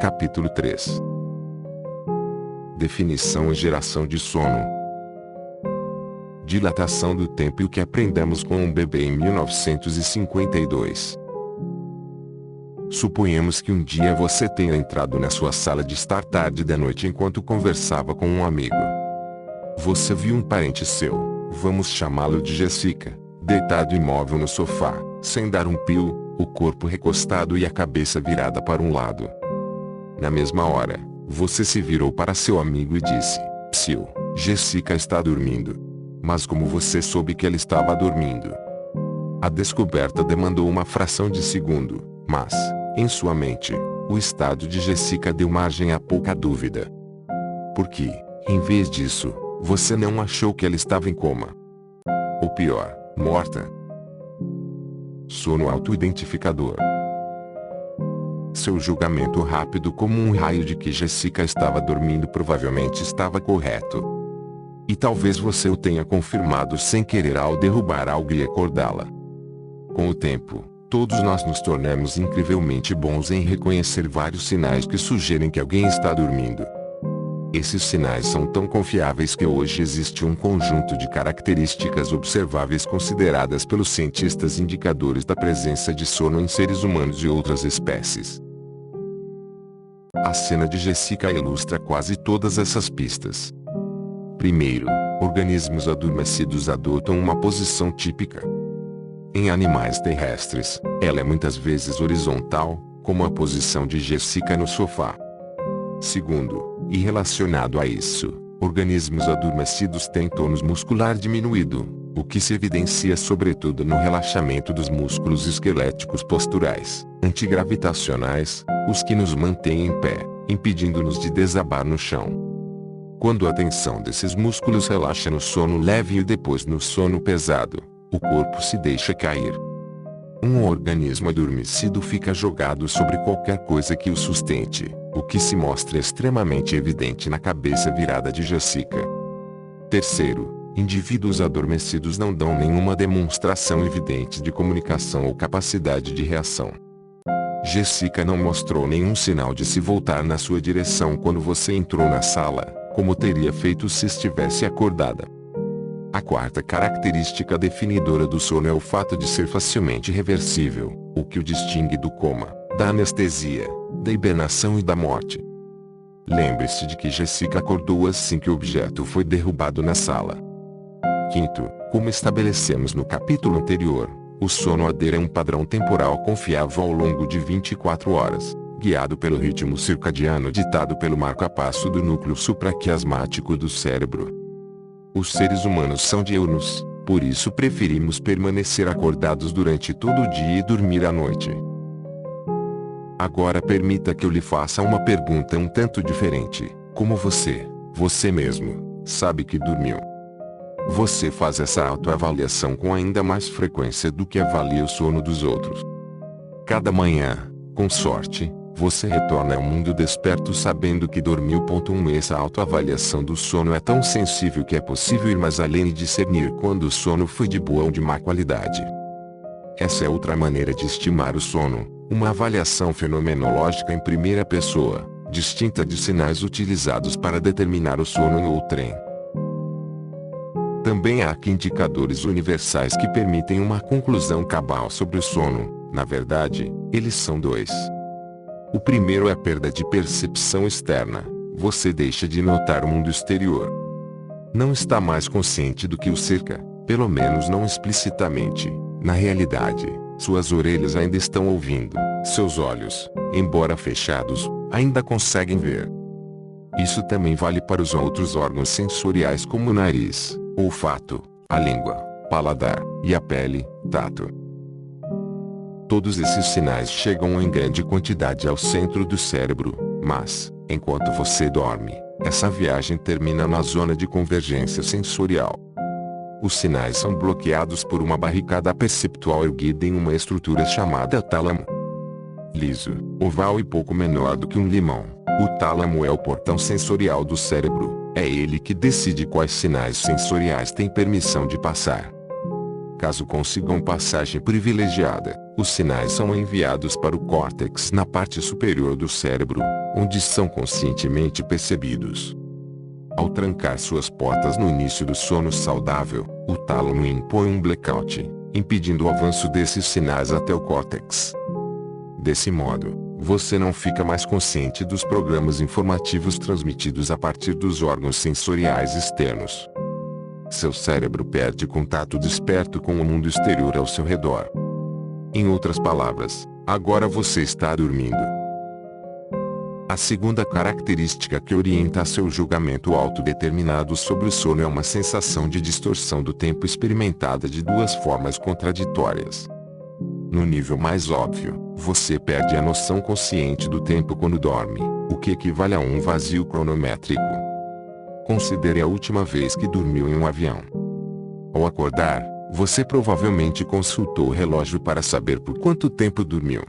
Capítulo 3. Definição e geração de sono. Dilatação do tempo e o que aprendemos com um bebê em 1952. Suponhamos que um dia você tenha entrado na sua sala de estar tarde da noite enquanto conversava com um amigo. Você viu um parente seu, vamos chamá-lo de Jessica, deitado imóvel no sofá, sem dar um pio, o corpo recostado e a cabeça virada para um lado. Na mesma hora, você se virou para seu amigo e disse: "Psiu, Jessica está dormindo." Mas como você soube que ela estava dormindo? A descoberta demandou uma fração de segundo, mas, em sua mente, o estado de Jessica deu margem a pouca dúvida. Porque, em vez disso, você não achou que ela estava em coma? Ou pior, morta? Sono autoidentificador. Seu julgamento rápido como um raio de que Jessica estava dormindo provavelmente estava correto. E talvez você o tenha confirmado sem querer ao derrubar algo e acordá-la. Com o tempo, todos nós nos tornamos incrivelmente bons em reconhecer vários sinais que sugerem que alguém está dormindo. Esses sinais são tão confiáveis que hoje existe um conjunto de características observáveis consideradas pelos cientistas indicadores da presença de sono em seres humanos e outras espécies. A cena de Jessica ilustra quase todas essas pistas. Primeiro, organismos adormecidos adotam uma posição típica. Em animais terrestres, ela é muitas vezes horizontal, como a posição de Jessica no sofá. Segundo, e relacionado a isso, organismos adormecidos têm tônus muscular diminuído, o que se evidencia sobretudo no relaxamento dos músculos esqueléticos posturais, antigravitacionais, os que nos mantêm em pé, impedindo-nos de desabar no chão. Quando a tensão desses músculos relaxa no sono leve e depois no sono pesado, o corpo se deixa cair. Um organismo adormecido fica jogado sobre qualquer coisa que o sustente, o que se mostra extremamente evidente na cabeça virada de Jessica. Terceiro, indivíduos adormecidos não dão nenhuma demonstração evidente de comunicação ou capacidade de reação. Jessica não mostrou nenhum sinal de se voltar na sua direção quando você entrou na sala, como teria feito se estivesse acordada. A quarta característica definidora do sono é o fato de ser facilmente reversível, o que o distingue do coma, da anestesia, da hibernação e da morte. Lembre-se de que Jessica acordou assim que o objeto foi derrubado na sala. Quinto, como estabelecemos no capítulo anterior, o sono adere a um padrão temporal confiável ao longo de 24 horas, guiado pelo ritmo circadiano ditado pelo marca-passo do núcleo supraquiasmático do cérebro. Os seres humanos são diurnos, por isso preferimos permanecer acordados durante todo o dia e dormir à noite. Agora permita que eu lhe faça uma pergunta um tanto diferente. Como você mesmo, sabe que dormiu? Você faz essa autoavaliação com ainda mais frequência do que avalia o sono dos outros. Cada manhã, com sorte, você retorna ao mundo desperto sabendo que dormiu. Essa autoavaliação do sono é tão sensível que é possível ir mais além e discernir quando o sono foi de boa ou de má qualidade. Essa é outra maneira de estimar o sono, uma avaliação fenomenológica em primeira pessoa, distinta de sinais utilizados para determinar o sono em outrem. Também há aqui indicadores universais que permitem uma conclusão cabal sobre o sono. Na verdade, eles são dois. O primeiro é a perda de percepção externa. Você deixa de notar o mundo exterior. Não está mais consciente do que o cerca, pelo menos não explicitamente. Na realidade, suas orelhas ainda estão ouvindo, seus olhos, embora fechados, ainda conseguem ver. Isso também vale para os outros órgãos sensoriais como o nariz, o olfato, a língua, paladar, e a pele, tato. Todos esses sinais chegam em grande quantidade ao centro do cérebro, mas, enquanto você dorme, essa viagem termina na zona de convergência sensorial. Os sinais são bloqueados por uma barricada perceptual erguida em uma estrutura chamada tálamo. Liso, oval e pouco menor do que um limão, o tálamo é o portão sensorial do cérebro, é ele que decide quais sinais sensoriais têm permissão de passar. Caso consigam passagem privilegiada, Os sinais são enviados para o córtex na parte superior do cérebro, onde são conscientemente percebidos. Ao trancar suas portas no início do sono saudável, o tálamo impõe um blackout, impedindo o avanço desses sinais até o córtex. Desse modo, você não fica mais consciente dos programas informativos transmitidos a partir dos órgãos sensoriais externos. Seu cérebro perde contato desperto com o mundo exterior ao seu redor. Em outras palavras, agora você está dormindo. A segunda característica que orienta seu julgamento autodeterminado sobre o sono é uma sensação de distorção do tempo experimentada de duas formas contraditórias. No nível mais óbvio, você perde a noção consciente do tempo quando dorme, o que equivale a um vazio cronométrico. Considere a última vez que dormiu em um avião. Ao acordar, você provavelmente consultou o relógio para saber por quanto tempo dormiu.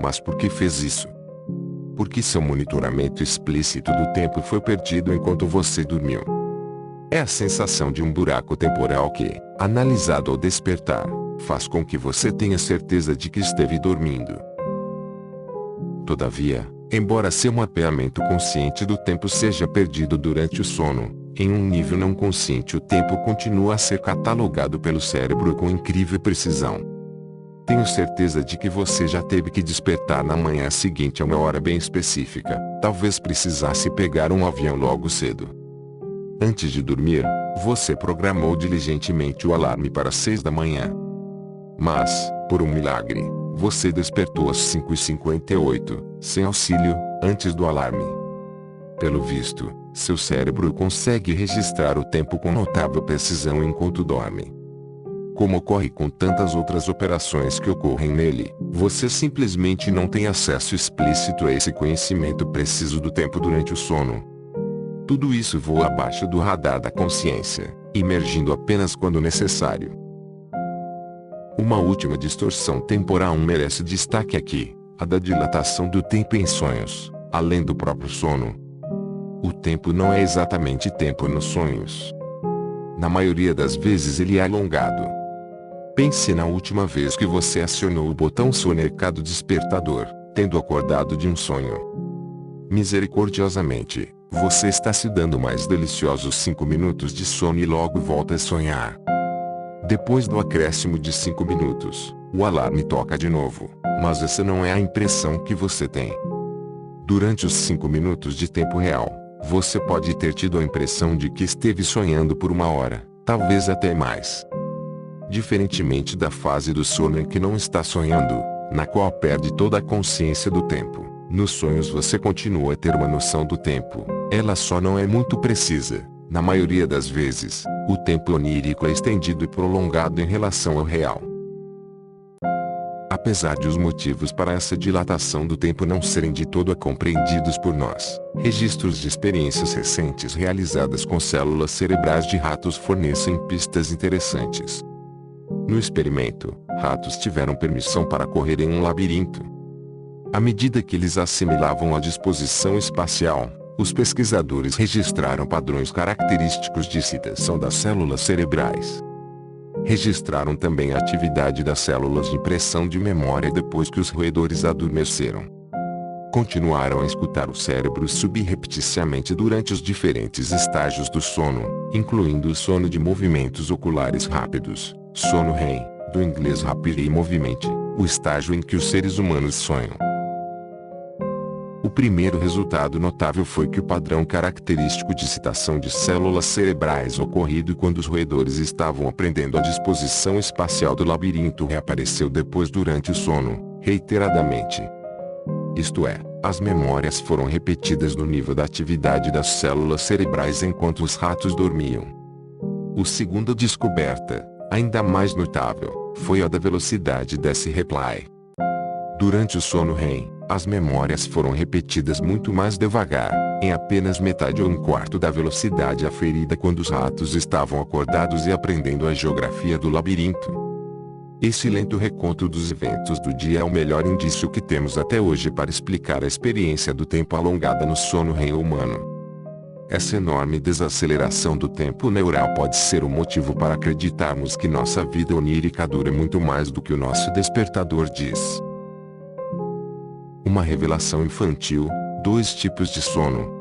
Mas por que fez isso? Porque seu monitoramento explícito do tempo foi perdido enquanto você dormiu. É a sensação de um buraco temporal que, analisado ao despertar, faz com que você tenha certeza de que esteve dormindo. Todavia, embora seu mapeamento consciente do tempo seja perdido durante o sono, em um nível não consciente o tempo continua a ser catalogado pelo cérebro com incrível precisão. Tenho certeza de que você já teve que despertar na manhã seguinte a uma hora bem específica, talvez precisasse pegar um avião logo cedo. Antes de dormir, você programou diligentemente o alarme para 6 da manhã. Mas, por um milagre, você despertou às 5h58, sem auxílio, antes do alarme. Pelo visto, seu cérebro consegue registrar o tempo com notável precisão enquanto dorme. Como ocorre com tantas outras operações que ocorrem nele, você simplesmente não tem acesso explícito a esse conhecimento preciso do tempo durante o sono. Tudo isso voa abaixo do radar da consciência, emergindo apenas quando necessário. Uma última distorção temporal merece destaque aqui, a da dilatação do tempo em sonhos, além do próprio sono. O tempo não é exatamente tempo nos sonhos. Na maioria das vezes ele é alongado. Pense na última vez que você acionou o botão sonecado despertador, tendo acordado de um sonho. Misericordiosamente, você está se dando mais deliciosos 5 minutos de sono e logo volta a sonhar. Depois do acréscimo de 5 minutos, o alarme toca de novo, mas essa não é a impressão que você tem. Durante os 5 minutos de tempo real, você pode ter tido a impressão de que esteve sonhando por 1 hora, talvez até mais. Diferentemente da fase do sono em que não está sonhando, na qual perde toda a consciência do tempo, nos sonhos você continua a ter uma noção do tempo, ela só não é muito precisa. Na maioria das vezes, o tempo onírico é estendido e prolongado em relação ao real. Apesar de os motivos para essa dilatação do tempo não serem de todo compreendidos por nós, registros de experiências recentes realizadas com células cerebrais de ratos fornecem pistas interessantes. No experimento, ratos tiveram permissão para correr em um labirinto. À medida que eles assimilavam a disposição espacial, os pesquisadores registraram padrões característicos de excitação das células cerebrais. Registraram também a atividade das células de impressão de memória depois que os roedores adormeceram. Continuaram a escutar o cérebro subrepticiamente durante os diferentes estágios do sono, incluindo o sono de movimentos oculares rápidos, sono REM, do inglês Rapid Eye Movement, o estágio em que os seres humanos sonham. O primeiro resultado notável foi que o padrão característico de excitação de células cerebrais ocorrido quando os roedores estavam aprendendo a disposição espacial do labirinto reapareceu depois durante o sono, reiteradamente. Isto é, as memórias foram repetidas no nível da atividade das células cerebrais enquanto os ratos dormiam. A segunda descoberta, ainda mais notável, foi a da velocidade desse replay. Durante o sono REM, as memórias foram repetidas muito mais devagar, em apenas metade ou 1/4 da velocidade aferida quando os ratos estavam acordados e aprendendo a geografia do labirinto. Esse lento reconto dos eventos do dia é o melhor indício que temos até hoje para explicar a experiência do tempo alongada no sono REM humano. Essa enorme desaceleração do tempo neural pode ser o motivo para acreditarmos que nossa vida onírica dura muito mais do que o nosso despertador diz. Uma revelação infantil: 2 tipos de sono.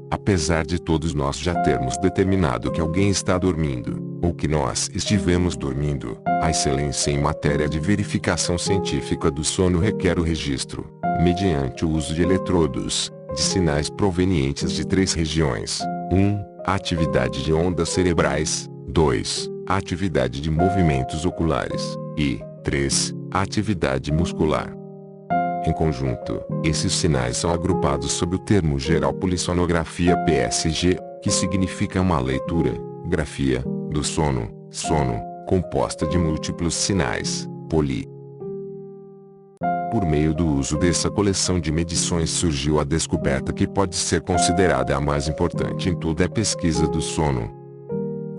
Apesar de todos nós já termos determinado que alguém está dormindo, ou que nós estivemos dormindo, a excelência em matéria de verificação científica do sono requer o registro, mediante o uso de eletrodos, de sinais provenientes de 3 regiões: 1. A atividade de ondas cerebrais; 2. A atividade de movimentos oculares; e 3. A atividade muscular. Em conjunto, esses sinais são agrupados sob o termo geral polissonografia PSG, que significa uma leitura, grafia, do sono, composta de múltiplos sinais, poli. Por meio do uso dessa coleção de medições surgiu a descoberta que pode ser considerada a mais importante em toda a pesquisa do sono.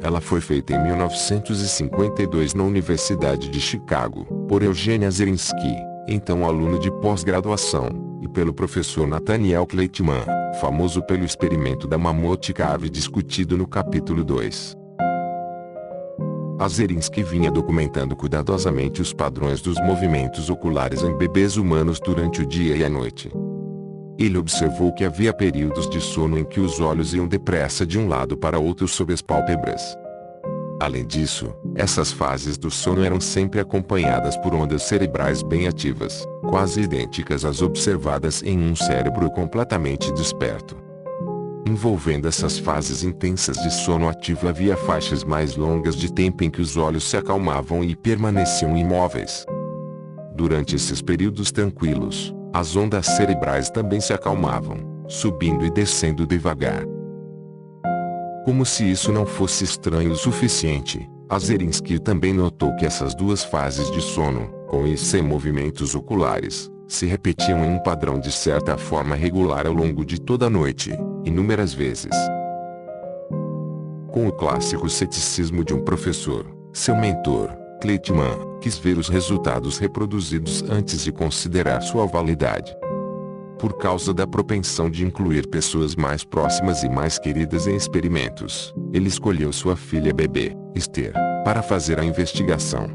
Ela foi feita em 1952 na Universidade de Chicago, por Eugenia Zerinsky, então aluno de pós-graduação, e pelo professor Nathaniel Kleitman, famoso pelo experimento da Mammoth Cave discutido no capítulo 2. A Zerinsky vinha documentando cuidadosamente os padrões dos movimentos oculares em bebês humanos durante o dia e a noite. Ele observou que havia períodos de sono em que os olhos iam depressa de um lado para outro sob as pálpebras. Além disso, essas fases do sono eram sempre acompanhadas por ondas cerebrais bem ativas, quase idênticas às observadas em um cérebro completamente desperto. Envolvendo essas fases intensas de sono ativo havia faixas mais longas de tempo em que os olhos se acalmavam e permaneciam imóveis. Durante esses períodos tranquilos, as ondas cerebrais também se acalmavam, subindo e descendo devagar. Como se isso não fosse estranho o suficiente, a Zerinsky também notou que essas 2 fases de sono, com e sem movimentos oculares, se repetiam em um padrão de certa forma regular ao longo de toda a noite, inúmeras vezes. Com o clássico ceticismo de um professor, seu mentor, Kleitman, quis ver os resultados reproduzidos antes de considerar sua validade. Por causa da propensão de incluir pessoas mais próximas e mais queridas em experimentos, ele escolheu sua filha bebê, Esther, para fazer a investigação.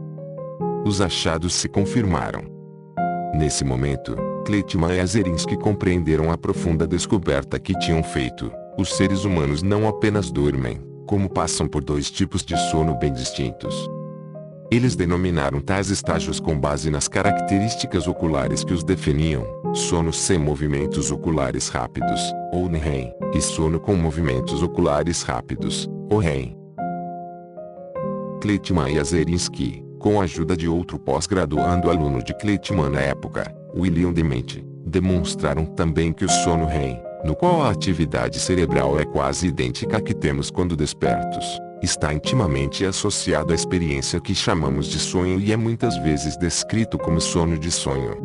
Os achados se confirmaram. Nesse momento, Kleitman e Zerinsky compreenderam a profunda descoberta que tinham feito: os seres humanos não apenas dormem, como passam por 2 tipos de sono bem distintos. Eles denominaram tais estágios com base nas características oculares que os definiam: sono sem movimentos oculares rápidos, ou NREM, e sono com movimentos oculares rápidos, ou REM. Kleitman e Zerinsky, com a ajuda de outro pós-graduando aluno de Kleitman na época, William Dement, demonstraram também que o sono REM, no qual a atividade cerebral é quase idêntica à que temos quando despertos, está intimamente associado à experiência que chamamos de sonho e é muitas vezes descrito como sono de sonho.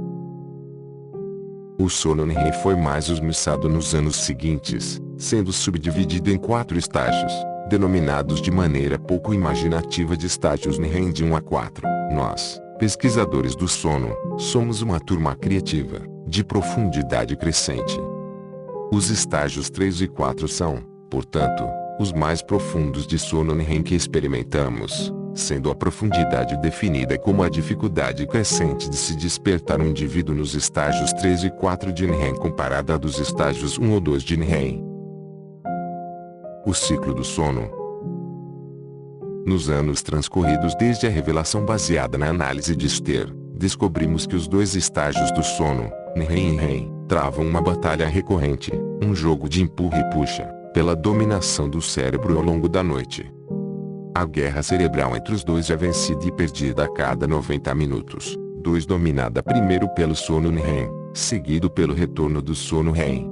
O sono NREM foi mais esmiuçado nos anos seguintes, sendo subdividido em 4 estágios, denominados de maneira pouco imaginativa de estágios NREM de 1 a 4. Nós, pesquisadores do sono, somos uma turma criativa, de profundidade crescente. Os estágios 3 e 4 são, portanto, os mais profundos de sono NREM que experimentamos, sendo a profundidade definida como a dificuldade crescente de se despertar um indivíduo nos estágios 3 e 4 de NREM comparada à dos estágios 1 ou 2 de NREM. O ciclo do sono. Nos anos transcorridos desde a revelação baseada na análise de Esther, descobrimos que os 2 estágios do sono, NREM e REM, travam uma batalha recorrente, um jogo de empurra e puxa, pela dominação do cérebro ao longo da noite. A guerra cerebral entre os 2 é vencida e perdida a cada 90 minutos, 2 dominada primeiro pelo sono NREM, seguido pelo retorno do sono REM.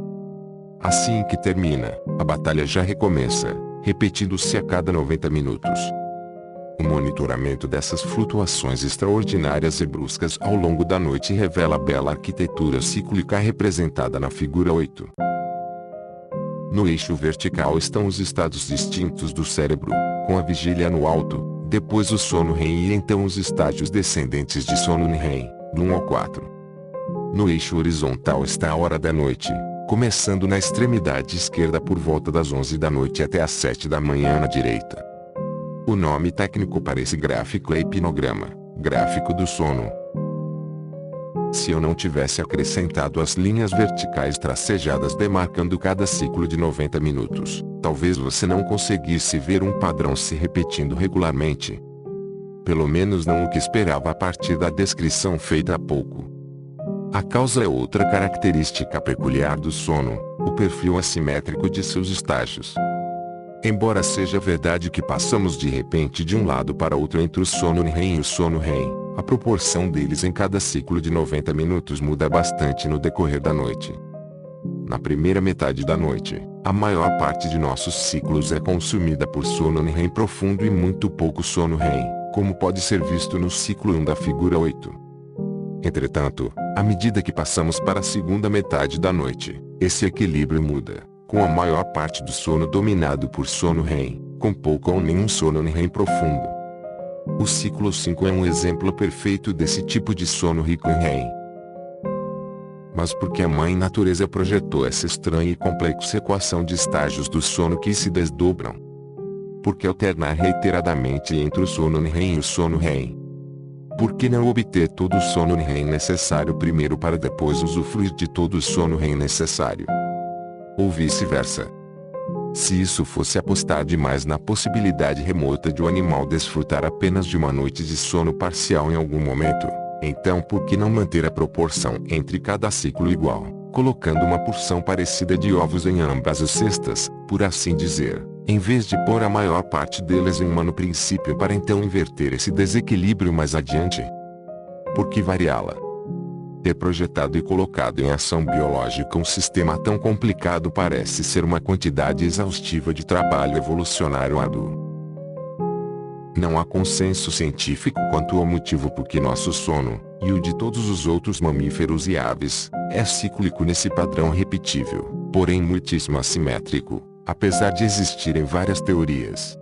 Assim que termina, a batalha já recomeça, repetindo-se a cada 90 minutos. O monitoramento dessas flutuações extraordinárias e bruscas ao longo da noite revela a bela arquitetura cíclica representada na figura 8. No eixo vertical estão os estados distintos do cérebro, com a vigília no alto, depois o sono REM e então os estágios descendentes de sono NREM, do 1 ao 4. No eixo horizontal está a hora da noite, começando na extremidade esquerda por volta das 11 da noite até às 7 da manhã na direita. O nome técnico para esse gráfico é hipnograma, gráfico do sono. Se eu não tivesse acrescentado as linhas verticais tracejadas demarcando cada ciclo de 90 minutos, talvez você não conseguisse ver um padrão se repetindo regularmente. Pelo menos não o que esperava a partir da descrição feita há pouco. A causa é outra característica peculiar do sono, o perfil assimétrico de seus estágios. Embora seja verdade que passamos de repente de um lado para outro entre o sono REM e o sono REM, a proporção deles em cada ciclo de 90 minutos muda bastante no decorrer da noite. Na primeira metade da noite, a maior parte de nossos ciclos é consumida por sono REM profundo e muito pouco sono REM, como pode ser visto no ciclo 1 da figura 8. Entretanto, à medida que passamos para a segunda metade da noite, esse equilíbrio muda, com a maior parte do sono dominado por sono REM, com pouco ou nenhum sono REM profundo. O ciclo 5 é um exemplo perfeito desse tipo de sono rico em REM. Mas por que a Mãe Natureza projetou essa estranha e complexa equação de estágios do sono que se desdobram? Por que alternar reiteradamente entre o sono REM e o sono REM? Por que não obter todo o sono REM necessário primeiro para depois usufruir de todo o sono REM necessário? Ou vice-versa? Se isso fosse apostar demais na possibilidade remota de o animal desfrutar apenas de uma noite de sono parcial em algum momento, então por que não manter a proporção entre cada ciclo igual, colocando uma porção parecida de ovos em ambas as cestas, por assim dizer, em vez de pôr a maior parte deles em uma no princípio para então inverter esse desequilíbrio mais adiante? Por que variá-la? Ter projetado e colocado em ação biológica um sistema tão complicado parece ser uma quantidade exaustiva de trabalho evolucionário árduo. Não há consenso científico quanto ao motivo por que nosso sono, e o de todos os outros mamíferos e aves, é cíclico nesse padrão repetível, porém muitíssimo assimétrico, apesar de existirem várias teorias.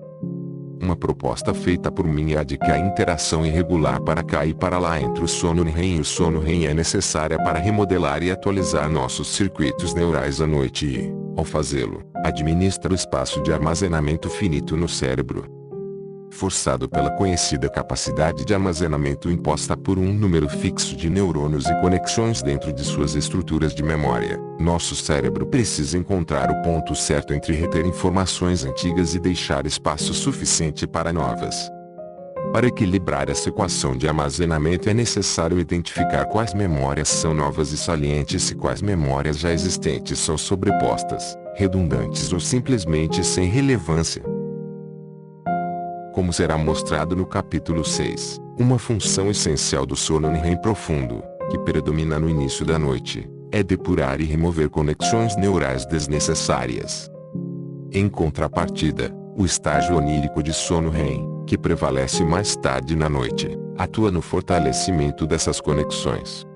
Uma proposta feita por mim é a de que a interação irregular para cá e para lá entre o sono REM e o sono REM é necessária para remodelar e atualizar nossos circuitos neurais à noite e, ao fazê-lo, administra o espaço de armazenamento finito no cérebro. Forçado pela conhecida capacidade de armazenamento imposta por um número fixo de neurônios e conexões dentro de suas estruturas de memória, nosso cérebro precisa encontrar o ponto certo entre reter informações antigas e deixar espaço suficiente para novas. Para equilibrar essa equação de armazenamento é necessário identificar quais memórias são novas e salientes e quais memórias já existentes são sobrepostas, redundantes ou simplesmente sem relevância. Como será mostrado no capítulo 6, uma função essencial do sono REM profundo, que predomina no início da noite, é depurar e remover conexões neurais desnecessárias. Em contrapartida, o estágio onírico de sono REM, que prevalece mais tarde na noite, atua no fortalecimento dessas conexões.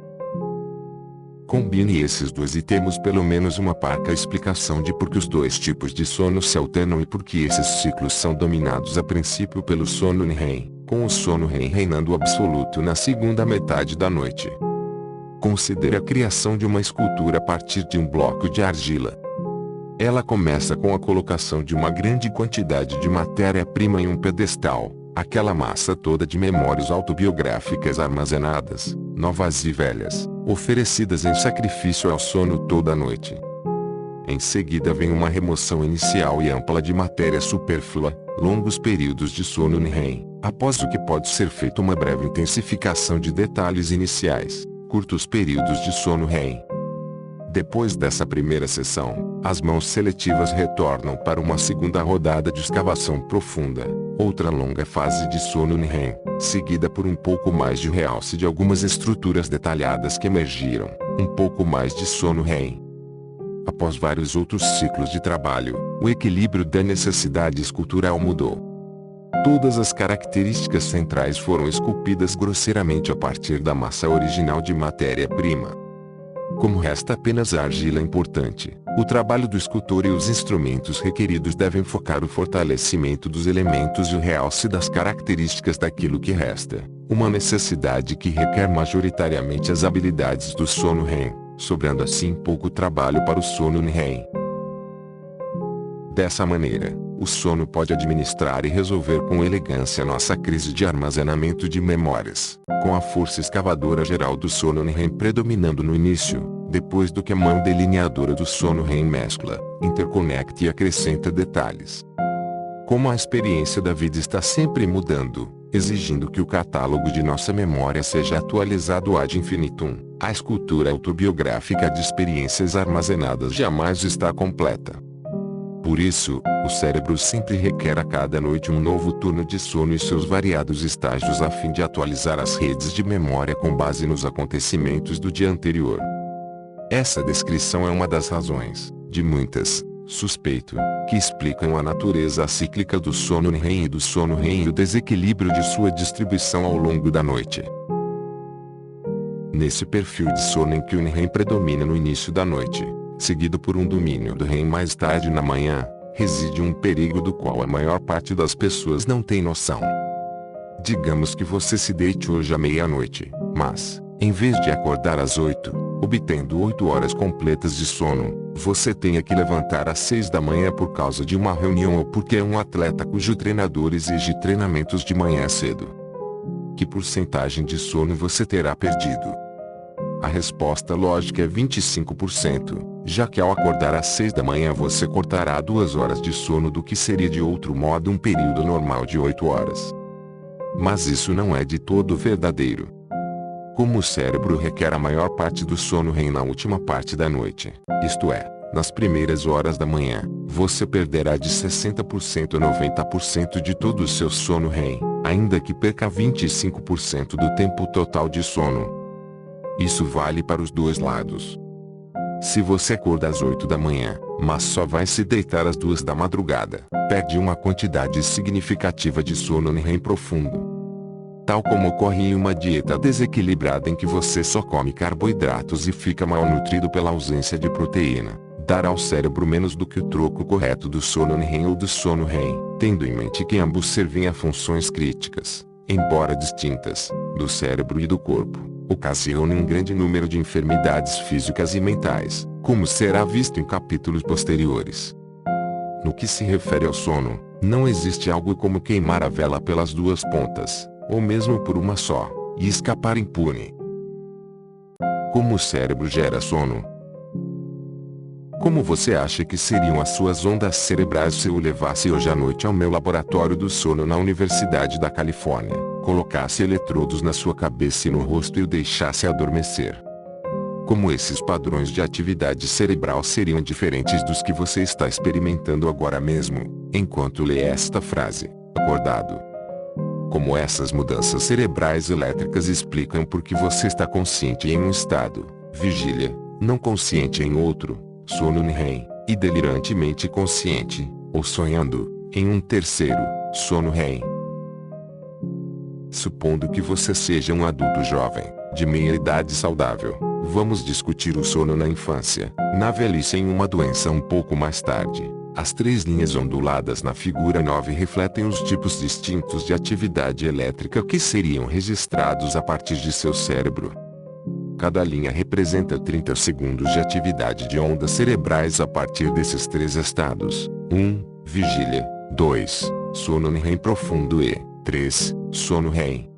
Combine esses dois e temos pelo menos uma parca explicação de por que os dois tipos de sono se alternam e por que esses ciclos são dominados a princípio pelo sono REM, com o sono REM reinando absoluto na segunda metade da noite. Considere a criação de uma escultura a partir de um bloco de argila. Ela começa com a colocação de uma grande quantidade de matéria-prima em um pedestal, aquela massa toda de memórias autobiográficas armazenadas, novas e velhas, oferecidas em sacrifício ao sono toda a noite. Em seguida vem uma remoção inicial e ampla de matéria supérflua, longos períodos de sono REM, após o que pode ser feita uma breve intensificação de detalhes iniciais, curtos períodos de sono REM. Depois dessa primeira sessão, as mãos seletivas retornam para uma segunda rodada de escavação profunda, outra longa fase de sono REM, seguida por um pouco mais de realce de algumas estruturas detalhadas que emergiram, um pouco mais de sono REM. Após vários outros ciclos de trabalho, o equilíbrio da necessidade escultural mudou. Todas as características centrais foram esculpidas grosseiramente a partir da massa original de matéria-prima. Como resta apenas a argila importante, o trabalho do escultor e os instrumentos requeridos devem focar o fortalecimento dos elementos e o realce das características daquilo que resta, uma necessidade que requer majoritariamente as habilidades do sono REM, sobrando assim pouco trabalho para o sono REM. Dessa maneira, o sono pode administrar e resolver com elegância nossa crise de armazenamento de memórias, com a força escavadora geral do sono REM predominando no início, depois do que a mão delineadora do sono REM mescla, interconecta e acrescenta detalhes. Como a experiência da vida está sempre mudando, exigindo que o catálogo de nossa memória seja atualizado ad infinitum, a escultura autobiográfica de experiências armazenadas jamais está completa. Por isso, o cérebro sempre requer a cada noite um novo turno de sono e seus variados estágios a fim de atualizar as redes de memória com base nos acontecimentos do dia anterior. Essa descrição é uma das razões, de muitas, suspeito, que explicam a natureza cíclica do sono REM e do sono REM e o desequilíbrio de sua distribuição ao longo da noite. Nesse perfil de sono em que o REM predomina no início da noite, seguido por um domínio do REM mais tarde na manhã, reside um perigo do qual a maior parte das pessoas não tem noção. Digamos que você se deite hoje à meia-noite, mas, em vez de acordar às 8, obtendo 8 horas completas de sono, você tenha que levantar às 6 da manhã por causa de uma reunião ou porque é um atleta cujo treinador exige treinamentos de manhã cedo. Que porcentagem de sono você terá perdido? A resposta lógica é 25%, já que ao acordar às 6 da manhã você cortará 2 horas de sono do que seria de outro modo um período normal de 8 horas. Mas isso não é de todo verdadeiro. Como o cérebro requer a maior parte do sono REM na última parte da noite, isto é, nas primeiras horas da manhã, você perderá de 60% a 90% de todo o seu sono REM, ainda que perca 25% do tempo total de sono. Isso vale para os dois lados. Se você acorda às 8 da manhã, mas só vai se deitar às 2 da madrugada, perde uma quantidade significativa de sono REM profundo. Tal como ocorre em uma dieta desequilibrada em que você só come carboidratos e fica malnutrido pela ausência de proteína, dará ao cérebro menos do que o troco correto do sono REM ou do sono REM, tendo em mente que ambos servem a funções críticas, embora distintas, do cérebro e do corpo. Ocasiona um grande número de enfermidades físicas e mentais, como será visto em capítulos posteriores. No que se refere ao sono, não existe algo como queimar a vela pelas duas pontas, ou mesmo por uma só, e escapar impune. Como o cérebro gera sono? Como você acha que seriam as suas ondas cerebrais se eu o levasse hoje à noite ao meu laboratório do sono na Universidade da Califórnia, colocasse eletrodos na sua cabeça e no rosto e o deixasse adormecer? Como esses padrões de atividade cerebral seriam diferentes dos que você está experimentando agora mesmo, enquanto lê esta frase, acordado? Como essas mudanças cerebrais elétricas explicam por que você está consciente em um estado, vigília, não consciente em outro, sono REM, e delirantemente consciente, ou sonhando, em um terceiro, sono REM. Supondo que você seja um adulto jovem, de meia idade saudável, vamos discutir o sono na infância, na velhice e em uma doença um pouco mais tarde. As 3 linhas onduladas na figura 9 refletem os tipos distintos de atividade elétrica que seriam registrados a partir de seu cérebro. Cada linha representa 30 segundos de atividade de ondas cerebrais a partir desses 3 estados. 1. Vigília. 2. Sono REM profundo e 3. Sono REM.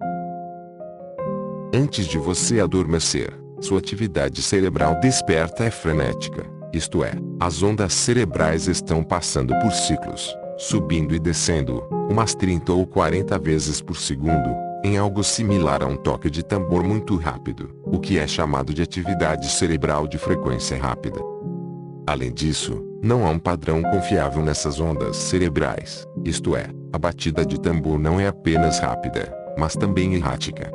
Antes de você adormecer, sua atividade cerebral desperta é frenética, isto é, as ondas cerebrais estão passando por ciclos, subindo e descendo, umas 30 ou 40 vezes por segundo, em algo similar a um toque de tambor muito rápido, o que é chamado de atividade cerebral de frequência rápida. Além disso, não há um padrão confiável nessas ondas cerebrais, isto é, a batida de tambor não é apenas rápida, mas também errática.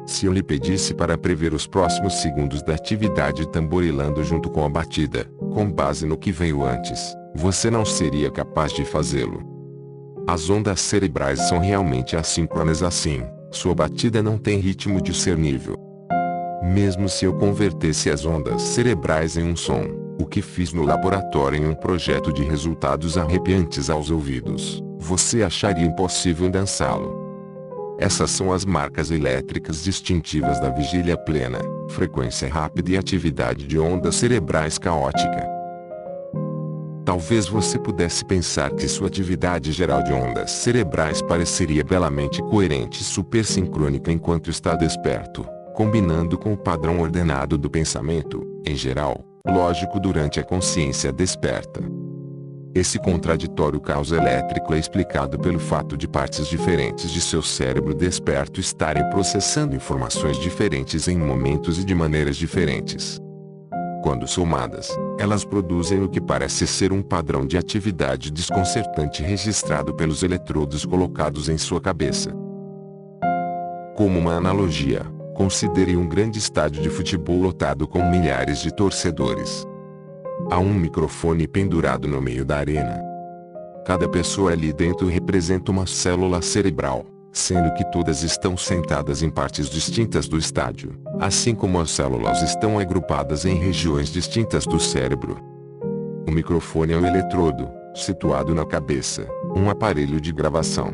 Se eu lhe pedisse para prever os próximos segundos da atividade tamborilando junto com a batida, com base no que veio antes, você não seria capaz de fazê-lo. As ondas cerebrais são realmente assíncronas assim, sua batida não tem ritmo discernível. Mesmo se eu convertesse as ondas cerebrais em um som, o que fiz no laboratório em um projeto de resultados arrepiantes aos ouvidos, você acharia impossível dançá-lo. Essas são as marcas elétricas distintivas da vigília plena, frequência rápida e atividade de ondas cerebrais caótica. Talvez você pudesse pensar que sua atividade geral de ondas cerebrais pareceria belamente coerente e supersincrônica enquanto está desperto, combinando com o padrão ordenado do pensamento, em geral, lógico durante a consciência desperta. Esse contraditório caos elétrico é explicado pelo fato de partes diferentes de seu cérebro desperto estarem processando informações diferentes em momentos e de maneiras diferentes. Quando somadas, elas produzem o que parece ser um padrão de atividade desconcertante registrado pelos eletrodos colocados em sua cabeça. Como uma analogia, considere um grande estádio de futebol lotado com milhares de torcedores. Há um microfone pendurado no meio da arena. Cada pessoa ali dentro representa uma célula cerebral, sendo que todas estão sentadas em partes distintas do estádio, assim como as células estão agrupadas em regiões distintas do cérebro. O microfone é um eletrodo, situado na cabeça, um aparelho de gravação.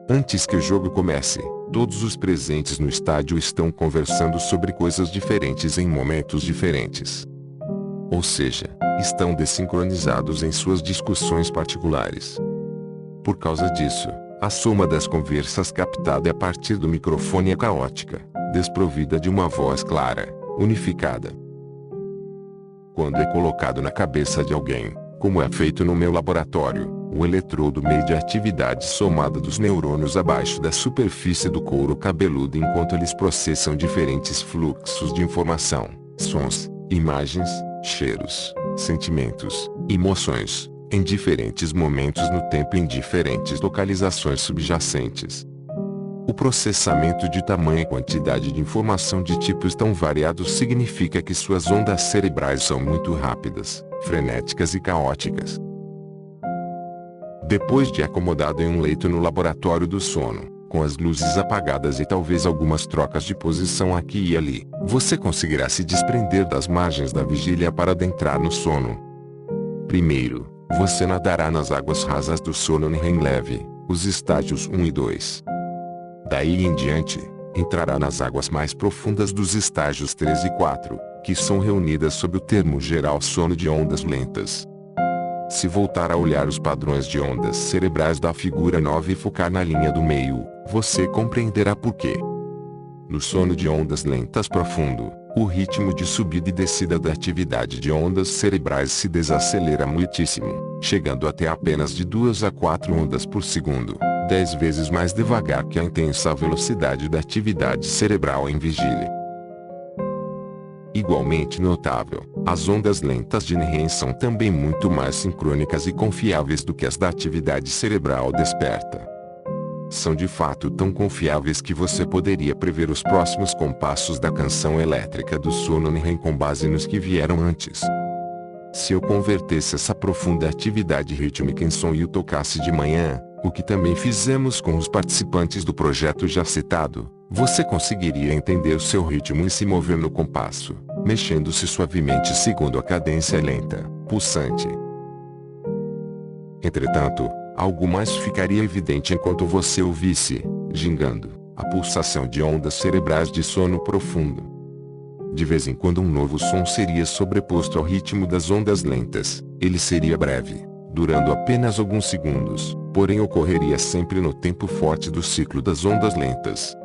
Antes que o jogo comece, todos os presentes no estádio estão conversando sobre coisas diferentes em momentos diferentes. Ou seja, estão desincronizados em suas discussões particulares. Por causa disso, a soma das conversas captada a partir do microfone é caótica, desprovida de uma voz clara, unificada. Quando é colocado na cabeça de alguém, como é feito no meu laboratório, o eletrodo mede a atividade somada dos neurônios abaixo da superfície do couro cabeludo enquanto eles processam diferentes fluxos de informação, sons, imagens, cheiros, sentimentos, emoções, em diferentes momentos no tempo e em diferentes localizações subjacentes. O processamento de tamanha quantidade de informação de tipos tão variados significa que suas ondas cerebrais são muito rápidas, frenéticas e caóticas. Depois de acomodado em um leito no laboratório do sono, com as luzes apagadas e talvez algumas trocas de posição aqui e ali, você conseguirá se desprender das margens da vigília para adentrar no sono. Primeiro, você nadará nas águas rasas do sono REM leve, os estágios 1 e 2. Daí em diante, entrará nas águas mais profundas dos estágios 3 e 4, que são reunidas sob o termo geral sono de ondas lentas. Se voltar a olhar os padrões de ondas cerebrais da figura 9 e focar na linha do meio, você compreenderá por quê. No sono de ondas lentas profundo, o ritmo de subida e descida da atividade de ondas cerebrais se desacelera muitíssimo, chegando até apenas de 2 a 4 ondas por segundo, 10 vezes mais devagar que a intensa velocidade da atividade cerebral em vigília. Igualmente notável, as ondas lentas de REM são também muito mais sincrônicas e confiáveis do que as da atividade cerebral desperta. São de fato tão confiáveis que você poderia prever os próximos compassos da canção elétrica do sono REM com base nos que vieram antes. Se eu convertesse essa profunda atividade rítmica em som e o tocasse de manhã, o que também fizemos com os participantes do projeto já citado, você conseguiria entender o seu ritmo e se mover no compasso, mexendo-se suavemente segundo a cadência lenta, pulsante. Entretanto, algo mais ficaria evidente enquanto você ouvisse, gingando, a pulsação de ondas cerebrais de sono profundo. De vez em quando um novo som seria sobreposto ao ritmo das ondas lentas, ele seria breve, durando apenas alguns segundos, porém ocorreria sempre no tempo forte do ciclo das ondas lentas.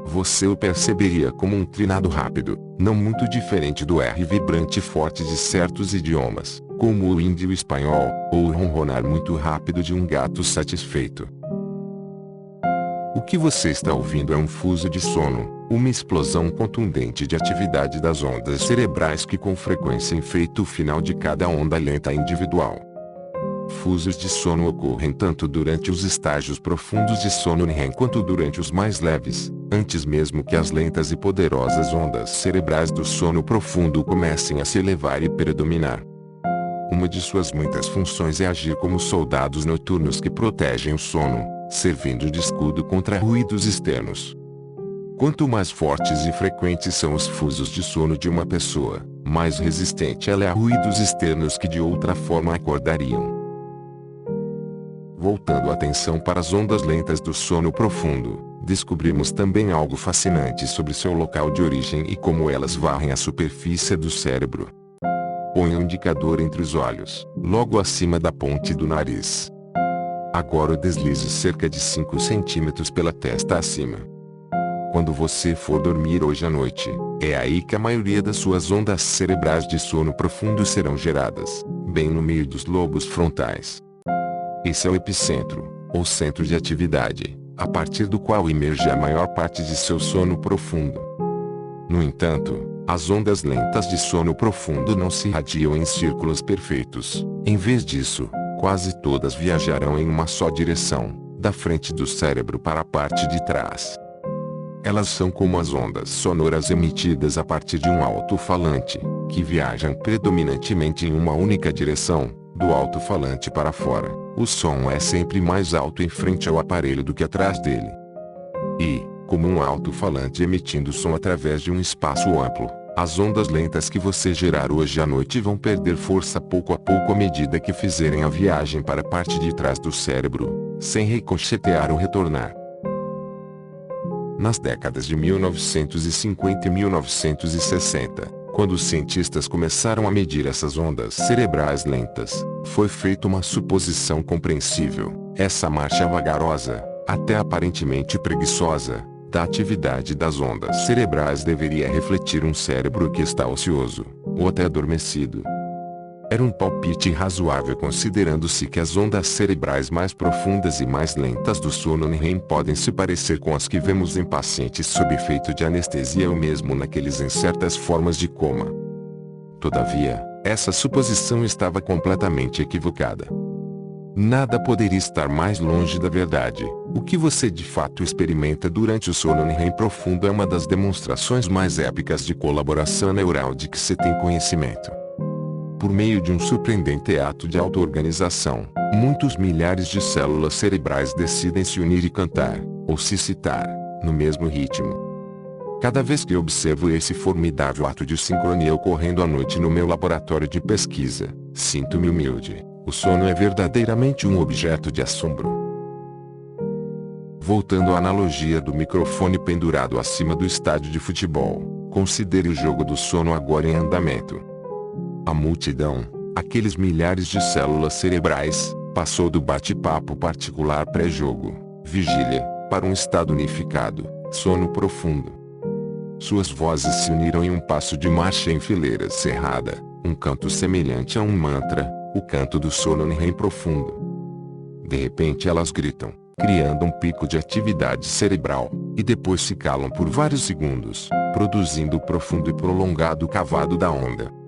Você o perceberia como um trinado rápido, não muito diferente do R vibrante forte de certos idiomas, como o hindi e o espanhol, ou o ronronar muito rápido de um gato satisfeito. O que você está ouvindo é um fuso de sono, uma explosão contundente de atividade das ondas cerebrais que com frequência enfeita o final de cada onda lenta individual. Fusos de sono ocorrem tanto durante os estágios profundos de sono REM quanto durante os mais leves, antes mesmo que as lentas e poderosas ondas cerebrais do sono profundo comecem a se elevar e predominar. Uma de suas muitas funções é agir como soldados noturnos que protegem o sono, servindo de escudo contra ruídos externos. Quanto mais fortes e frequentes são os fusos de sono de uma pessoa, mais resistente ela é a ruídos externos que de outra forma acordariam. Voltando a atenção para as ondas lentas do sono profundo, Descobrimos também algo fascinante sobre seu local de origem e como elas varrem a superfície do cérebro. Ponha um indicador entre os olhos, logo acima da ponte do nariz. Agora o deslize cerca de 5 centímetros pela testa acima. Quando você for dormir hoje à noite, é aí que a maioria das suas ondas cerebrais de sono profundo serão geradas, bem no meio dos lobos frontais. Esse é o epicentro, ou centro de atividade, a partir do qual emerge a maior parte de seu sono profundo. No entanto, as ondas lentas de sono profundo não se irradiam em círculos perfeitos. Em vez disso, quase todas viajarão em uma só direção, da frente do cérebro para a parte de trás. Elas são como as ondas sonoras emitidas a partir de um alto-falante, que viajam predominantemente em uma única direção, do alto-falante para fora. O som é sempre mais alto em frente ao aparelho do que atrás dele. E, como um alto-falante emitindo som através de um espaço amplo, as ondas lentas que você gerar hoje à noite vão perder força pouco a pouco à medida que fizerem a viagem para a parte de trás do cérebro, sem ricochetear ou retornar. Nas décadas de 1950 e 1960, quando os cientistas começaram a medir essas ondas cerebrais lentas, foi feita uma suposição compreensível: essa marcha vagarosa, até aparentemente preguiçosa, da atividade das ondas cerebrais deveria refletir um cérebro que está ocioso, ou até adormecido. Era um palpite razoável considerando-se que as ondas cerebrais mais profundas e mais lentas do sono NREM podem se parecer com as que vemos em pacientes sob efeito de anestesia ou mesmo naqueles em certas formas de coma. Todavia, essa suposição estava completamente equivocada. Nada poderia estar mais longe da verdade. O que você de fato experimenta durante o sono NREM profundo é uma das demonstrações mais épicas de colaboração neural de que se tem conhecimento. Por meio de um surpreendente ato de auto-organização, muitos milhares de células cerebrais decidem se unir e cantar, ou se citar, no mesmo ritmo. Cada vez que observo esse formidável ato de sincronia ocorrendo à noite no meu laboratório de pesquisa, sinto-me humilde. O sono é verdadeiramente um objeto de assombro. Voltando à analogia do microfone pendurado acima do estádio de futebol, considere o jogo do sono agora em andamento. A multidão, aqueles milhares de células cerebrais, passou do bate-papo particular pré-jogo, vigília, para um estado unificado, sono profundo. Suas vozes se uniram em um passo de marcha em fileira cerrada, um canto semelhante a um mantra, o canto do sono NREM profundo. De repente elas gritam, criando um pico de atividade cerebral, e depois se calam por vários segundos, produzindo o profundo e prolongado cavado da onda.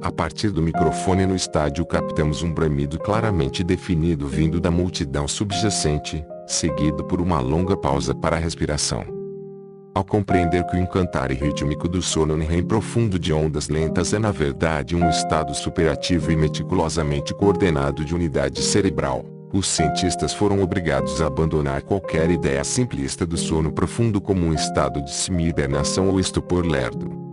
A partir do microfone no estádio captamos um bramido claramente definido vindo da multidão subjacente, seguido por uma longa pausa para a respiração. Ao compreender que o encantar rítmico do sono NREM profundo de ondas lentas é na verdade um estado superativo e meticulosamente coordenado de unidade cerebral, os cientistas foram obrigados a abandonar qualquer ideia simplista do sono profundo como um estado de semi-hibernação ou estupor lerdo.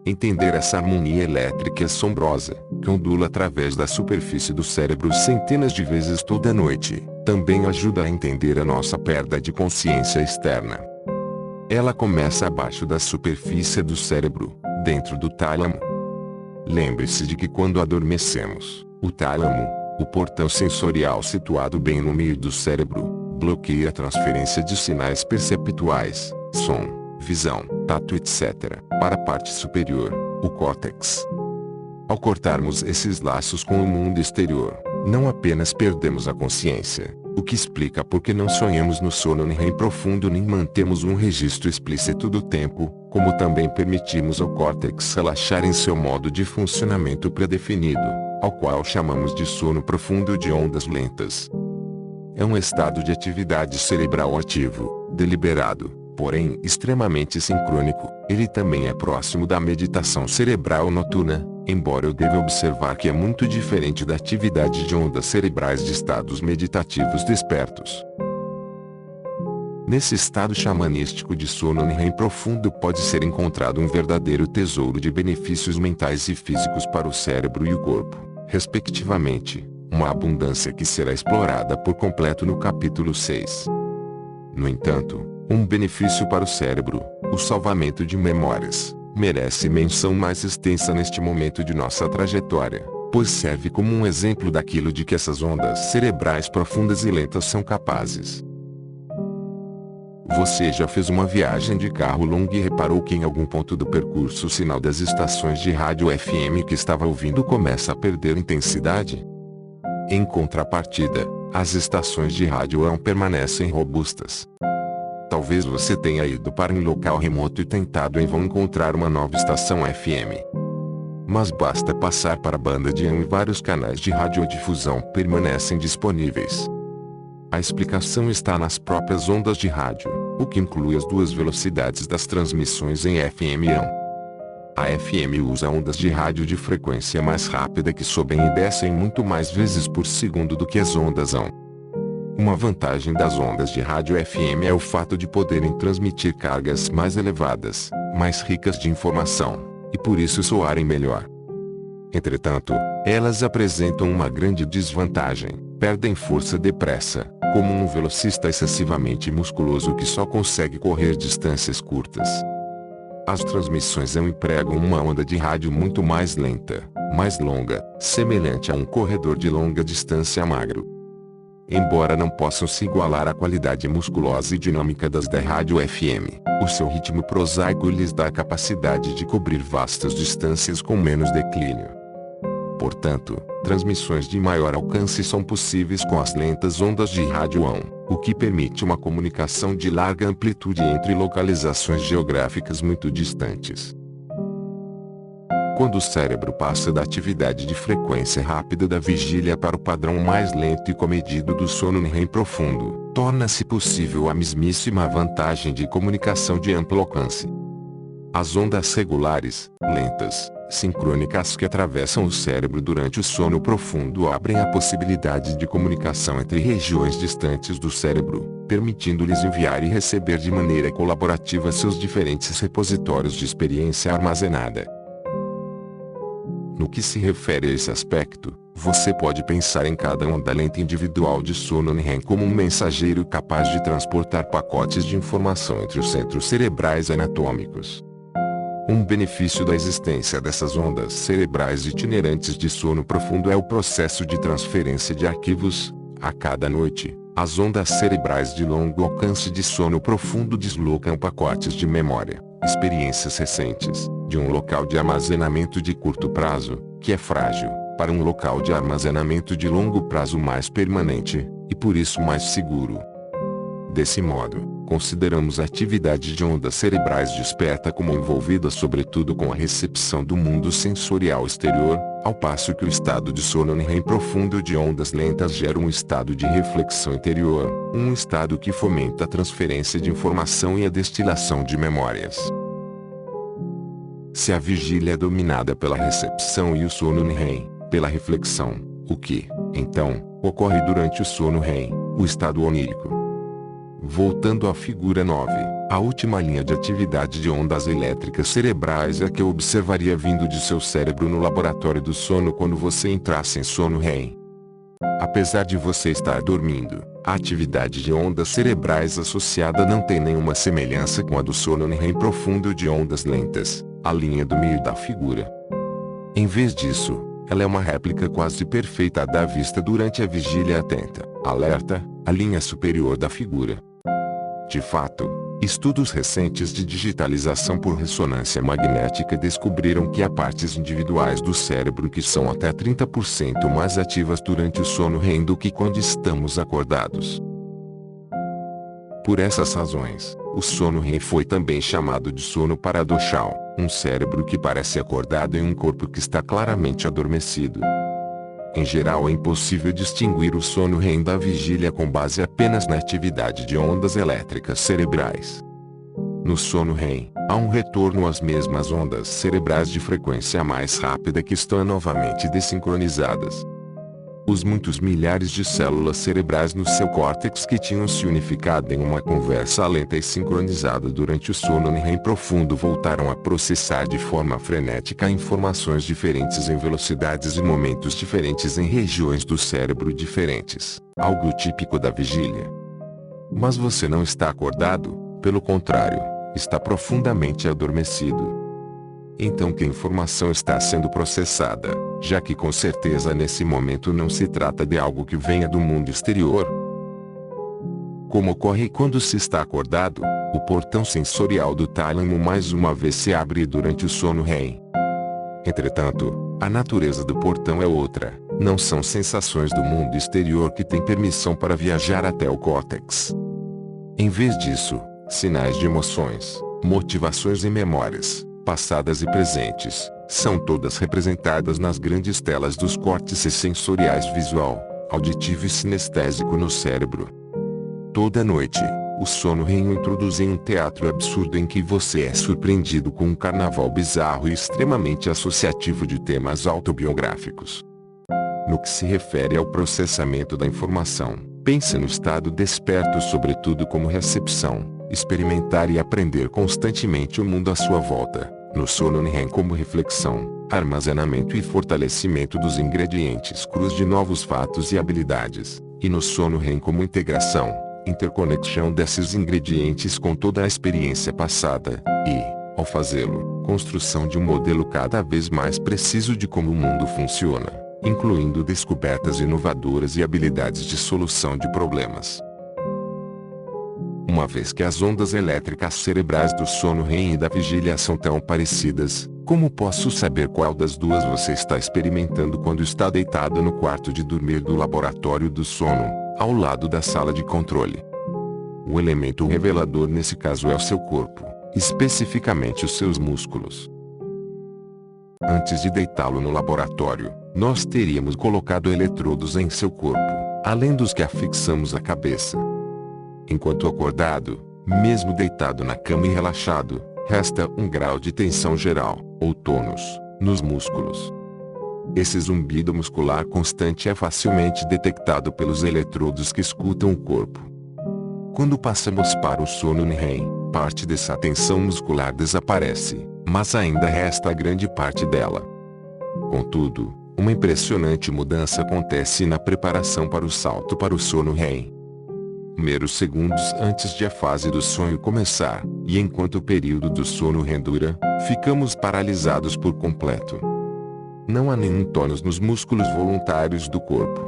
Entender essa harmonia elétrica assombrosa, que ondula através da superfície do cérebro centenas de vezes toda noite, também ajuda a entender a nossa perda de consciência externa. Ela começa abaixo da superfície do cérebro, dentro do tálamo. Lembre-se de que quando adormecemos, o tálamo, o portão sensorial situado bem no meio do cérebro, bloqueia a transferência de sinais perceptuais, som, visão, tato etc., para a parte superior, o córtex. Ao cortarmos esses laços com o mundo exterior, não apenas perdemos a consciência, o que explica por que não sonhamos no sono NREM profundo nem mantemos um registro explícito do tempo, como também permitimos ao córtex relaxar em seu modo de funcionamento pré-definido, ao qual chamamos de sono profundo de ondas lentas. É um estado de atividade cerebral ativo, deliberado, porém extremamente sincrônico. Ele também é próximo da meditação cerebral noturna, embora eu deva observar que é muito diferente da atividade de ondas cerebrais de estados meditativos despertos. Nesse estado xamanístico de sono NREM profundo pode ser encontrado um verdadeiro tesouro de benefícios mentais e físicos para o cérebro e o corpo, respectivamente, uma abundância que será explorada por completo no capítulo 6. No entanto, um benefício para o cérebro, o salvamento de memórias, merece menção mais extensa neste momento de nossa trajetória, pois serve como um exemplo daquilo de que essas ondas cerebrais profundas e lentas são capazes. Você já fez uma viagem de carro longa e reparou que em algum ponto do percurso o sinal das estações de rádio FM que estava ouvindo começa a perder intensidade? Em contrapartida, as estações de rádio AM permanecem robustas. Talvez você tenha ido para um local remoto e tentado em vão encontrar uma nova estação FM. Mas basta passar para a banda de AM e vários canais de radiodifusão permanecem disponíveis. A explicação está nas próprias ondas de rádio, o que inclui as duas velocidades das transmissões em FM e AM. A FM usa ondas de rádio de frequência mais rápida que sobem e descem muito mais vezes por segundo do que as ondas AM. Uma vantagem das ondas de rádio FM é o fato de poderem transmitir cargas mais elevadas, mais ricas de informação, e por isso soarem melhor. Entretanto, elas apresentam uma grande desvantagem: perdem força depressa, como um velocista excessivamente musculoso que só consegue correr distâncias curtas. As transmissões AM empregam uma onda de rádio muito mais lenta, mais longa, semelhante a um corredor de longa distância magro. Embora não possam se igualar à qualidade musculosa e dinâmica das da rádio FM, o seu ritmo prosaico lhes dá a capacidade de cobrir vastas distâncias com menos declínio. Portanto, transmissões de maior alcance são possíveis com as lentas ondas de rádio AM, o que permite uma comunicação de larga amplitude entre localizações geográficas muito distantes. Quando o cérebro passa da atividade de frequência rápida da vigília para o padrão mais lento e comedido do sono REM profundo, torna-se possível a mesmíssima vantagem de comunicação de amplo alcance. As ondas regulares, lentas, sincrônicas que atravessam o cérebro durante o sono profundo abrem a possibilidade de comunicação entre regiões distantes do cérebro, permitindo-lhes enviar e receber de maneira colaborativa seus diferentes repositórios de experiência armazenada. No que se refere a esse aspecto, você pode pensar em cada onda lenta individual de sono REM como um mensageiro capaz de transportar pacotes de informação entre os centros cerebrais anatômicos. Um benefício da existência dessas ondas cerebrais itinerantes de sono profundo é o processo de transferência de arquivos. A cada noite, as ondas cerebrais de longo alcance de sono profundo deslocam pacotes de memória, experiências recentes, de um local de armazenamento de curto prazo, que é frágil, para um local de armazenamento de longo prazo mais permanente, e por isso mais seguro. Desse modo, consideramos a atividade de ondas cerebrais desperta como envolvida sobretudo com a recepção do mundo sensorial exterior, ao passo que o estado de sono REM profundo de ondas lentas gera um estado de reflexão interior, um estado que fomenta a transferência de informação e a destilação de memórias. Se a vigília é dominada pela recepção e o sono REM, pela reflexão, o que, então, ocorre durante o sono REM, o estado onírico? Voltando à figura 9, a última linha de atividade de ondas elétricas cerebrais é a que eu observaria vindo de seu cérebro no laboratório do sono quando você entrasse em sono REM. Apesar de você estar dormindo, a atividade de ondas cerebrais associada não tem nenhuma semelhança com a do sono REM profundo de ondas lentas, a linha do meio da figura. Em vez disso, ela é uma réplica quase perfeita da vista durante a vigília atenta, alerta, a linha superior da figura. De fato, estudos recentes de digitalização por ressonância magnética descobriram que há partes individuais do cérebro que são até 30% mais ativas durante o sono REM do que quando estamos acordados. Por essas razões, o sono REM foi também chamado de sono paradoxal, um cérebro que parece acordado em um corpo que está claramente adormecido. Em geral, é impossível distinguir o sono REM da vigília com base apenas na atividade de ondas elétricas cerebrais. No sono REM, há um retorno às mesmas ondas cerebrais de frequência mais rápida que estão novamente desincronizadas. Os muitos milhares de células cerebrais no seu córtex que tinham se unificado em uma conversa lenta e sincronizada durante o sono REM profundo voltaram a processar de forma frenética informações diferentes em velocidades e momentos diferentes em regiões do cérebro diferentes, algo típico da vigília. Mas você não está acordado, pelo contrário, está profundamente adormecido. Então que informação está sendo processada, já que com certeza nesse momento não se trata de algo que venha do mundo exterior? Como ocorre quando se está acordado, o portão sensorial do tálamo mais uma vez se abre durante o sono REM. Entretanto, a natureza do portão é outra, não são sensações do mundo exterior que têm permissão para viajar até o córtex. Em vez disso, sinais de emoções, motivações e memórias, passadas e presentes, são todas representadas nas grandes telas dos córtices sensoriais visual, auditivo e sinestésico no cérebro. Toda noite, o sono REM o introduz em um teatro absurdo em que você é surpreendido com um carnaval bizarro e extremamente associativo de temas autobiográficos. No que se refere ao processamento da informação, pense no estado desperto sobretudo como recepção, experimentar e aprender constantemente o mundo à sua volta, no sono REM como reflexão, armazenamento e fortalecimento dos ingredientes crus de novos fatos e habilidades, e no sono REM como integração, interconexão desses ingredientes com toda a experiência passada, e, ao fazê-lo, construção de um modelo cada vez mais preciso de como o mundo funciona, incluindo descobertas inovadoras e habilidades de solução de problemas. Uma vez que as ondas elétricas cerebrais do sono REM e da vigília são tão parecidas, como posso saber qual das duas você está experimentando quando está deitado no quarto de dormir do laboratório do sono, ao lado da sala de controle? O elemento revelador nesse caso é o seu corpo, especificamente os seus músculos. Antes de deitá-lo no laboratório, nós teríamos colocado eletrodos em seu corpo, além dos que afixamos à cabeça. Enquanto acordado, mesmo deitado na cama e relaxado, resta um grau de tensão geral, ou tônus, nos músculos. Esse zumbido muscular constante é facilmente detectado pelos eletrodos que escutam o corpo. Quando passamos para o sono REM, parte dessa tensão muscular desaparece, mas ainda resta a grande parte dela. Contudo, uma impressionante mudança acontece na preparação para o salto para o sono REM. Meros segundos antes de a fase do sonho começar, e enquanto o período do sono REM dura, ficamos paralisados por completo. Não há nenhum tônus nos músculos voluntários do corpo.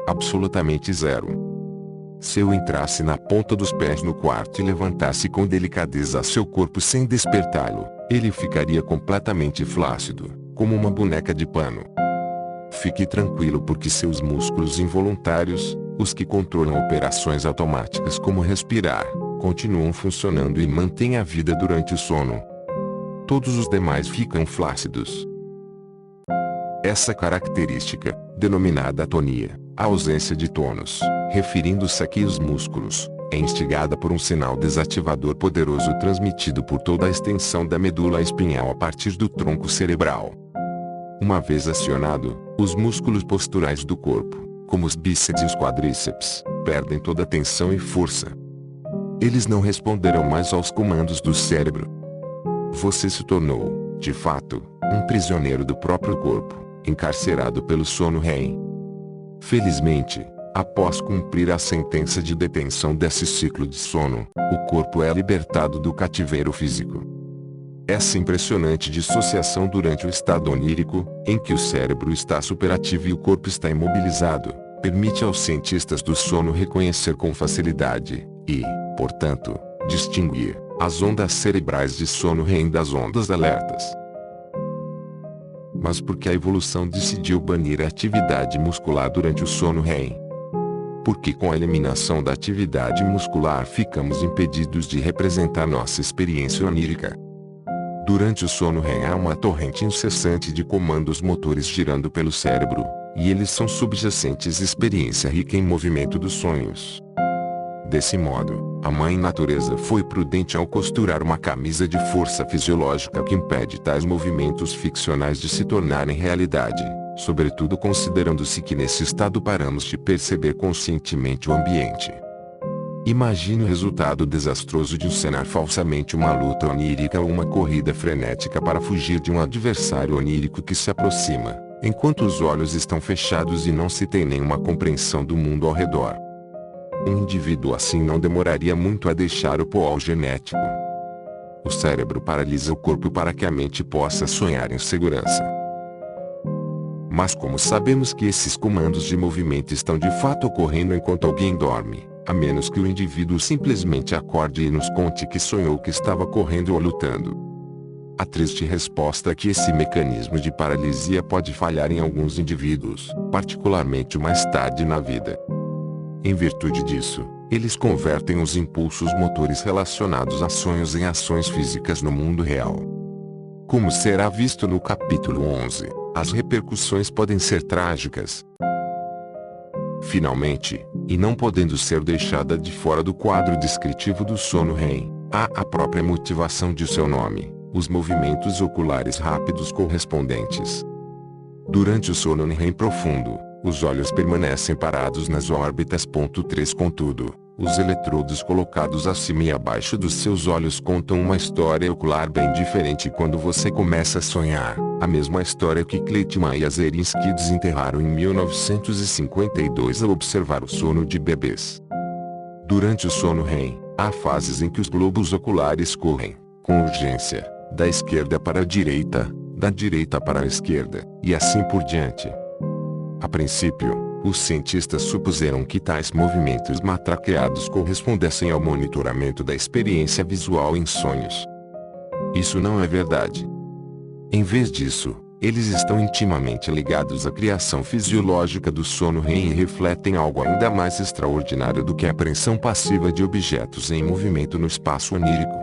Absolutamente zero. Se eu entrasse na ponta dos pés no quarto e levantasse com delicadeza seu corpo sem despertá-lo, ele ficaria completamente flácido, como uma boneca de pano. Fique tranquilo porque seus músculos involuntários, os que controlam operações automáticas como respirar, continuam funcionando e mantêm a vida durante o sono. Todos os demais ficam flácidos. Essa característica, denominada atonia, a ausência de tônus, referindo-se a que os músculos, é instigada por um sinal desativador poderoso transmitido por toda a extensão da medula espinhal a partir do tronco cerebral. Uma vez acionado, os músculos posturais do corpo, como os bíceps e os quadríceps, perdem toda a tensão e força. Eles não responderão mais aos comandos do cérebro. Você se tornou, de fato, um prisioneiro do próprio corpo, encarcerado pelo sono REM. Felizmente, após cumprir a sentença de detenção desse ciclo de sono, o corpo é libertado do cativeiro físico. Essa impressionante dissociação durante o estado onírico, em que o cérebro está superativo e o corpo está imobilizado, permite aos cientistas do sono reconhecer com facilidade, e, portanto, distinguir, as ondas cerebrais de sono REM das ondas alertas. Mas por que a evolução decidiu banir a atividade muscular durante o sono REM? Porque com a eliminação da atividade muscular ficamos impedidos de representar nossa experiência onírica. Durante o sono REM há uma torrente incessante de comandos motores girando pelo cérebro, e eles são subjacentes à experiência rica em movimento dos sonhos. Desse modo, a Mãe Natureza foi prudente ao costurar uma camisa de força fisiológica que impede tais movimentos ficcionais de se tornarem realidade, sobretudo considerando-se que nesse estado paramos de perceber conscientemente o ambiente. Imagine o resultado desastroso de encenar falsamente uma luta onírica ou uma corrida frenética para fugir de um adversário onírico que se aproxima, enquanto os olhos estão fechados e não se tem nenhuma compreensão do mundo ao redor. Um indivíduo assim não demoraria muito a deixar o polo genético. O cérebro paralisa o corpo para que a mente possa sonhar em segurança. Mas como sabemos que esses comandos de movimento estão de fato ocorrendo enquanto alguém dorme, a menos que o indivíduo simplesmente acorde e nos conte que sonhou que estava correndo ou lutando? A triste resposta é que esse mecanismo de paralisia pode falhar em alguns indivíduos, particularmente mais tarde na vida. Em virtude disso, eles convertem os impulsos motores relacionados a sonhos em ações físicas no mundo real. Como será visto no capítulo 11, as repercussões podem ser trágicas. Finalmente, e não podendo ser deixada de fora do quadro descritivo do sono REM, há a própria motivação de seu nome, os movimentos oculares rápidos correspondentes. Durante o sono REM profundo, os olhos permanecem parados nas órbitas. 3 Contudo, os eletrodos colocados acima e abaixo dos seus olhos contam uma história ocular bem diferente quando você começa a sonhar, a mesma história que Kleiman e Azerinsky desenterraram em 1952 ao observar o sono de bebês. Durante o sono REM, há fases em que os globos oculares correm, com urgência, da esquerda para a direita, da direita para a esquerda, e assim por diante. A princípio, os cientistas supuseram que tais movimentos matraqueados correspondessem ao monitoramento da experiência visual em sonhos. Isso não é verdade. Em vez disso, eles estão intimamente ligados à criação fisiológica do sono REM e refletem algo ainda mais extraordinário do que a apreensão passiva de objetos em movimento no espaço onírico.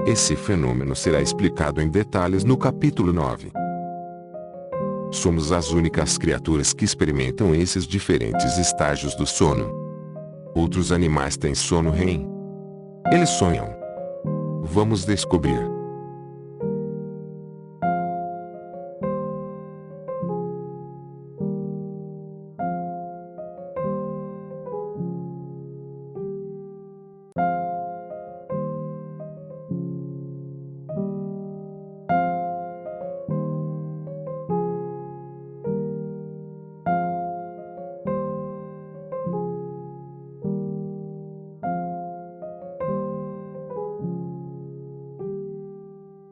Esse fenômeno será explicado em detalhes no capítulo 9. Somos as únicas criaturas que experimentam esses diferentes estágios do sono. Outros animais têm sono REM. Eles sonham. Vamos descobrir.